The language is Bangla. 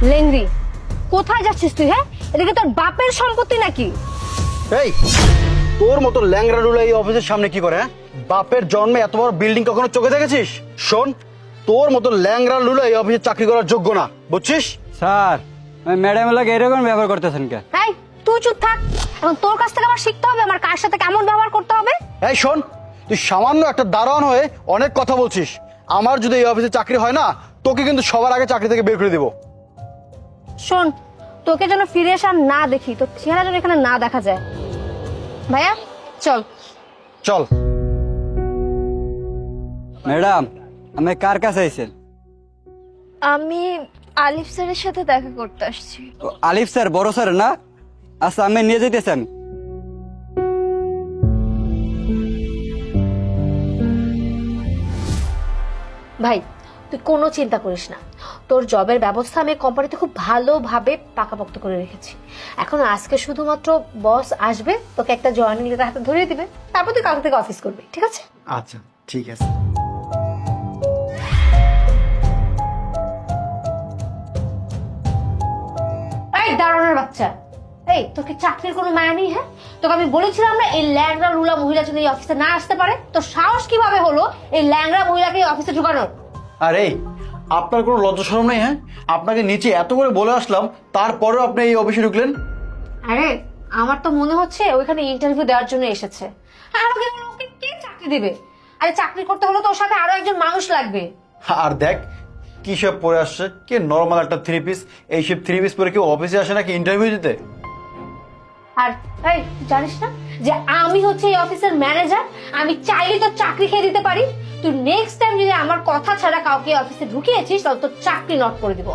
লেংড়ি, কোথায় যাচ্ছিস তুই? হ্যাঁ, এদিকে তোর বাপের সম্পত্তি নাকি? এই তোর মতো ল্যাংড়া লুলা এই অফিসের সামনে কি করে? হ্যাঁ, বাপের জন্মে এত বড় বিল্ডিং কখনো চোখে দেখেছিস? শোন, তোর মতো ল্যাংড়া লুলা এই অফিসে চাকরি করার যোগ্য না, বুঝছিস? স্যার, ম্যাডাম লাগে এরকম ব্যবহার করতেছেন কে? এই তুই চুপ থাক। এখন তোর কাছ থেকে আমার শিখতে হবে আমার কার সাথে কেমন ব্যবহার করতে হবে। এই শোন, তুই সামান্য একটা দারোয়ান হয়ে অনেক কথা বলছিস। আমার যদি এই অফিসে চাকরি হয় না, তোকে কিন্তু সবার আগে চাকরি থেকে বের করে দেবো। শোন, তোকে যেন ফিরে এসে আর না দেখি, তোর চেহারা যেন এখানে না দেখা যায়। ভাইয়া চল। চল। ম্যাডাম, আমি কার কাছে আইছেন? আমি আলিফ স্যারের সাথে দেখা করতে আসছি। ও, আলিফ স্যার, বড় স্যার না? আচ্ছা, আমি নিয়ে যেতেছি আমি। ভাই তুই কোনো চিন্তা করিস না, তোর জবের ব্যবস্থা আমি কোম্পানিতে খুব ভালোভাবে পাকাপোক্ত করে রেখেছি। এখন আজকে শুধুমাত্র বস আসবে, তোকে একটা জয়েনিং লেটার হাতে ধরিয়ে দিবে, তারপর তুই কাল থেকে অফিস করবি, ঠিক আছে? আচ্ছা, ঠিক আছে। এই দারোয়ানের বাচ্চা, এই তোকে চাকরির কোনো মায়া নেই? হ্যাঁ, তোকে আমি বলেছিলাম না এই ল্যাংড়া লুলা মহিলা যদি এই অফিসে না আসতে পারে, তোর সাহস কিভাবে হলো এই ল্যাংড়া মহিলাকে এই অফিসে ঢুকানোর? আরে আপনার কোনো লজ্জা শরম নেই? হ্যাঁ, আপনাকে নিচে এত করে বলে আসলাম, তারপরেও আপনি এই অফিসে ঢুকলেন? আরে আমার তো মনে হচ্ছে ওইখানে ইন্টারভিউ দেওয়ার জন্য এসেছে। আর ওকে ওকে কে চাকরি দিবে? আরে চাকরি করতে হলে তো ওর সাথে আরো একজন মানুষ লাগবে। আর দেখ কি সব পরে আসছে, কে নর্মাল একটা থ্রি পিস, এইসব থ্রি পিস পরে কেউ অফিসে আসে নাকি ইন্টারভিউ দিতে? আর এই জানিস না যে আমি হচ্ছে এই অফিসের ম্যানেজার? আমি চাইলে তো চাকরি খেয়ে দিতে পারি। তুই নেক্সট টাইম যদি আমার কথা ছাড়া কাউকে অফিসে ঢুকিয়েছিস তাহলে তোর চাকরি নট করে দিব।